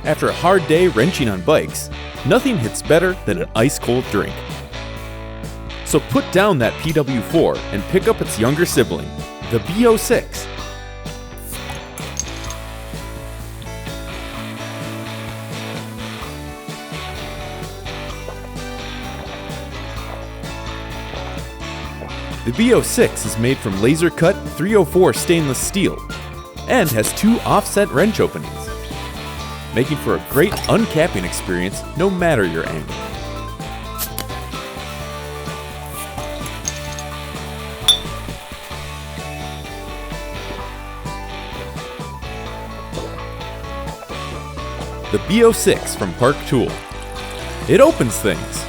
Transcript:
After a hard day wrenching on bikes, nothing hits better than an ice-cold drink. So put down that PW4 and pick up its younger sibling, the BO-6. The BO-6 is made from laser-cut 304 stainless steel and has 2 offset wrench openings, making for a great uncapping experience no matter your angle. The BO-6 from Park Tool. It opens things.